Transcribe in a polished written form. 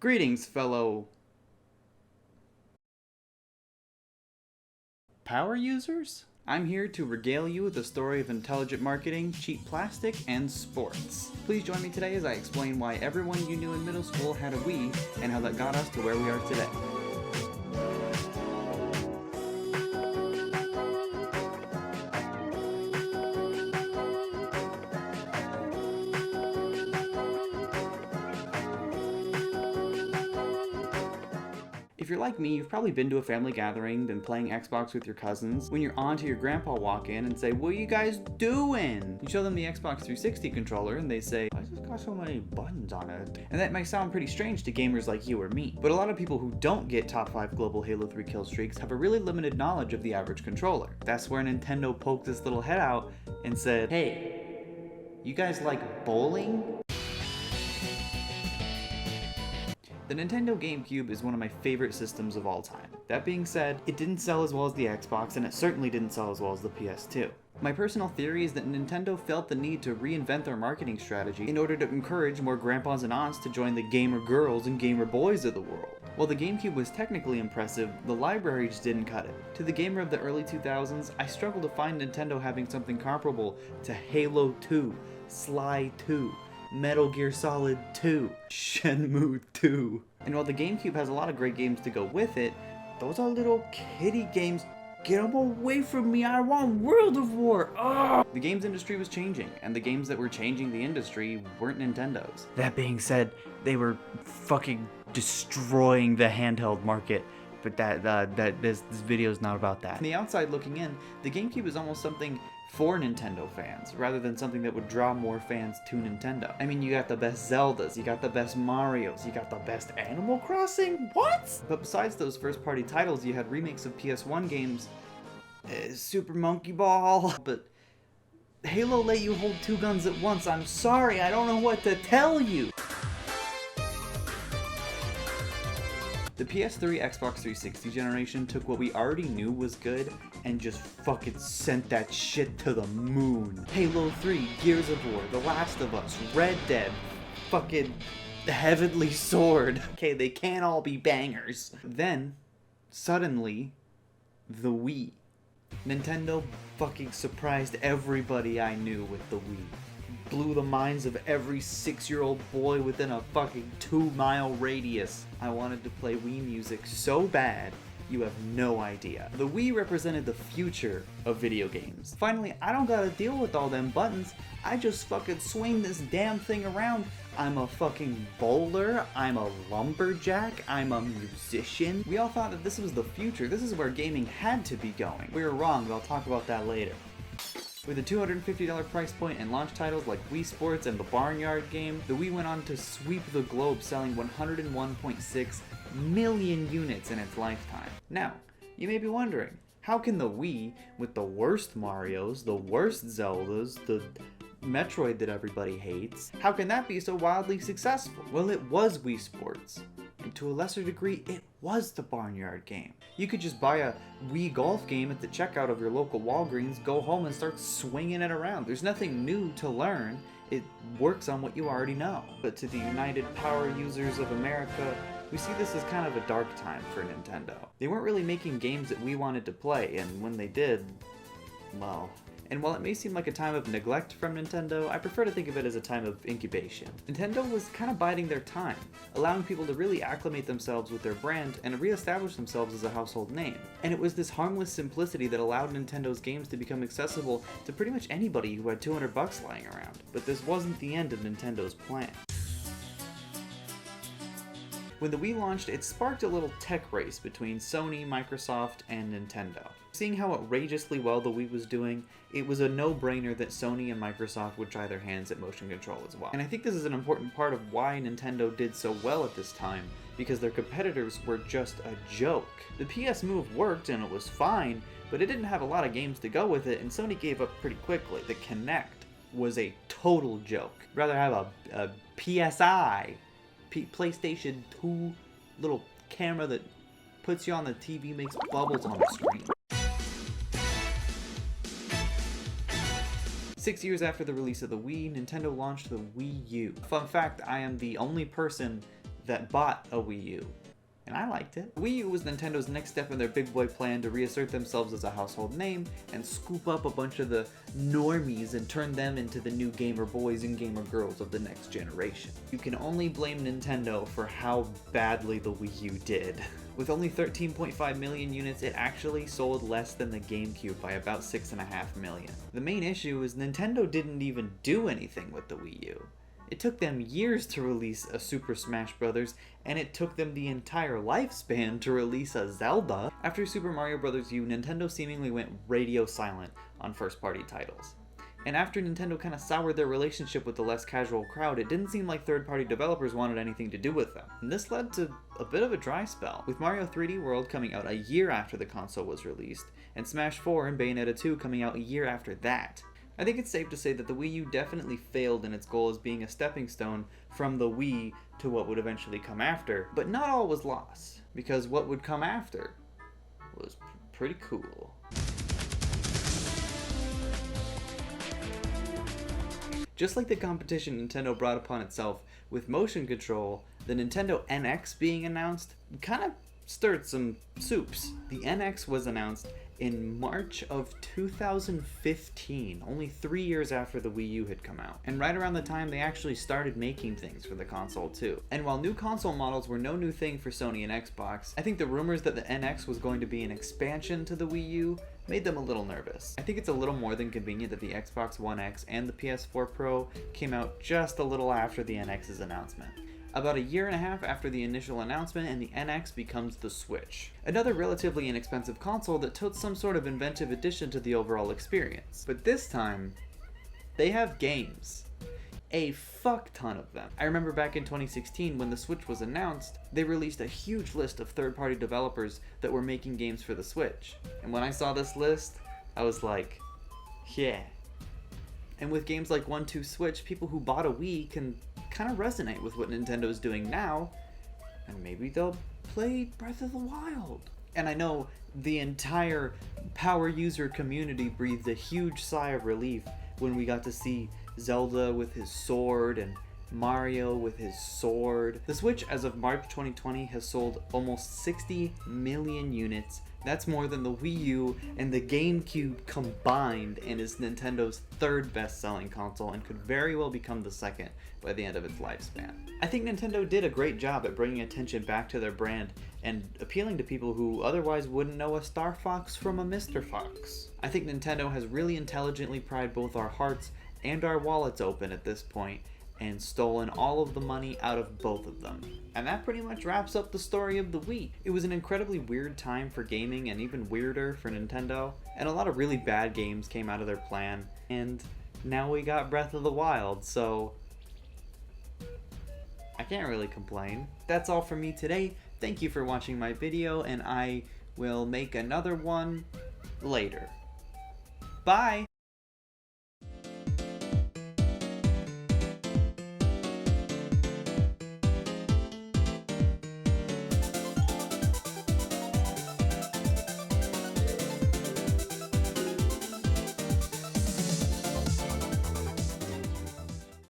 Greetings, fellow power users? I'm here to regale you with the story of intelligent marketing, cheap plastic, and sports. Please join me today as I explain why everyone you knew in middle school had a Wii and how that got us to where we are today. If you're like me, you've probably been to a family gathering, been playing Xbox with your cousins. When you're on to your grandpa walk in and say, "What are you guys doing?" You show them the Xbox 360 controller and they say, "Why has this got so many buttons on it?" And that might sound pretty strange to gamers like you or me. But a lot of people who don't get top 5 global Halo 3 kill streaks have a really limited knowledge of the average controller. That's where Nintendo poked its little head out and said, "Hey, you guys like bowling?" The Nintendo GameCube is one of my favorite systems of all time. That being said, it didn't sell as well as the Xbox, and it certainly didn't sell as well as the PS2. My personal theory is that Nintendo felt the need to reinvent their marketing strategy in order to encourage more grandpas and aunts to join the gamer girls and gamer boys of the world. While the GameCube was technically impressive, the library just didn't cut it. To the gamer of the early 2000s, I struggle to find Nintendo having something comparable to Halo 2, Sly 2, Metal Gear Solid 2, Shenmue 2. And while the GameCube has a lot of great games to go with it, those are little kiddie games. Get them away from me, I want World of War! Ugh! The games industry was changing, and the games that were changing the industry weren't Nintendo's. That being said, they were fucking destroying the handheld market. But this video is not about that. From the outside looking in, the GameCube is almost something for Nintendo fans, rather than something that would draw more fans to Nintendo. I mean, you got the best Zeldas, you got the best Marios, you got the best Animal Crossing? What? But besides those first-party titles, you had remakes of PS1 games, Super Monkey Ball, but Halo let you hold 2 guns at once. I'm sorry, I don't know what to tell you. The PS3 Xbox 360 generation took what we already knew was good and just fucking sent that shit to the moon. Halo 3, Gears of War, The Last of Us, Red Dead, fucking Heavenly Sword. Okay, they can't all be bangers. Then, suddenly, the Wii. Nintendo fucking surprised everybody I knew with the Wii. Blew the minds of every 6-year-old boy within a fucking 2-mile radius. I wanted to play Wii music so bad, you have no idea. The Wii represented the future of video games. Finally, I don't gotta deal with all them buttons. I just fucking swing this damn thing around. I'm a fucking bowler, I'm a lumberjack, I'm a musician. We all thought that this was the future. This is where gaming had to be going. We were wrong, but I'll talk about that later. With a $250 price point and launch titles like Wii Sports and the Barnyard game, the Wii went on to sweep the globe, selling 101.6 million units in its lifetime. Now, you may be wondering, how can the Wii, with the worst Marios, the worst Zeldas, the Metroid that everybody hates, how can that be so wildly successful? Well, it was Wii Sports. And to a lesser degree, it was the Barnyard game. You could just buy a Wii Golf game at the checkout of your local Walgreens, go home and start swinging it around. There's nothing new to learn. It works on what you already know. But to the United Power Users of America, we see this as kind of a dark time for Nintendo. They weren't really making games that we wanted to play, and when they did, well. And while it may seem like a time of neglect from Nintendo, I prefer to think of it as a time of incubation. Nintendo was kind of biding their time, allowing people to really acclimate themselves with their brand and reestablish themselves as a household name. And it was this harmless simplicity that allowed Nintendo's games to become accessible to pretty much anybody who had $200 lying around. But this wasn't the end of Nintendo's plan. When the Wii launched, it sparked a little tech race between Sony, Microsoft, and Nintendo. Seeing how outrageously well the Wii was doing, it was a no-brainer that Sony and Microsoft would try their hands at motion control as well. And I think this is an important part of why Nintendo did so well at this time, because their competitors were just a joke. The PS Move worked and it was fine, but it didn't have a lot of games to go with it, and Sony gave up pretty quickly. The Kinect was a total joke. I'd rather have a PSI, PlayStation 2 little camera that puts you on the TV, makes bubbles on the screen. 6 years after the release of the Wii, Nintendo launched the Wii U. Fun fact, I am the only person that bought a Wii U. And I liked it. Wii U was Nintendo's next step in their big boy plan to reassert themselves as a household name and scoop up a bunch of the normies and turn them into the new gamer boys and gamer girls of the next generation. You can only blame Nintendo for how badly the Wii U did. With only 13.5 million units, it actually sold less than the GameCube by about 6.5 million. The main issue is Nintendo didn't even do anything with the Wii U. It took them years to release a Super Smash Bros., and it took them the entire lifespan to release a Zelda. After Super Mario Bros. U, Nintendo seemingly went radio silent on first-party titles. And after Nintendo kind of soured their relationship with the less casual crowd, it didn't seem like third-party developers wanted anything to do with them. And this led to a bit of a dry spell, with Mario 3D World coming out a year after the console was released, and Smash 4 and Bayonetta 2 coming out a year after that. I think it's safe to say that the Wii U definitely failed in its goal as being a stepping stone from the Wii to what would eventually come after, but not all was lost, because what would come after was pretty cool. Just like the competition Nintendo brought upon itself with motion control, the Nintendo NX being announced kind of stirred some soups. The NX was announced in March of 2015, only 3 years after the Wii U had come out, and right around the time they actually started making things for the console too. And while new console models were no new thing for Sony and Xbox, I think the rumors that the NX was going to be an expansion to the Wii U made them a little nervous. I think it's a little more than convenient that the Xbox One X and the PS4 Pro came out just a little after the NX's announcement. About a year and a half after the initial announcement, and the NX becomes the Switch. Another relatively inexpensive console that totes some sort of inventive addition to the overall experience. But this time, they have games. A fuck ton of them. I remember back in 2016 when the Switch was announced, they released a huge list of third-party developers that were making games for the Switch. And when I saw this list, I was like, yeah. And with games like 1-2 Switch, people who bought a Wii can kind of resonate with what Nintendo's doing now, and maybe they'll play Breath of the Wild. And I know the entire power user community breathed a huge sigh of relief when we got to see Zelda with his sword and Mario with his sword. The Switch, as of March 2020, has sold almost 60 million units. That's more than the Wii U and the GameCube combined, and is Nintendo's third best-selling console and could very well become the second by the end of its lifespan. I think Nintendo did a great job at bringing attention back to their brand and appealing to people who otherwise wouldn't know a Star Fox from a Mr. Fox. I think Nintendo has really intelligently pried both our hearts and our wallets open at this point, and stolen all of the money out of both of them. And that pretty much wraps up the story of the Wii. It was an incredibly weird time for gaming, and even weirder for Nintendo, and a lot of really bad games came out of their plan, and now we got Breath of the Wild, so I can't really complain. That's all for me today. Thank you for watching my video, and I will make another one later. Bye!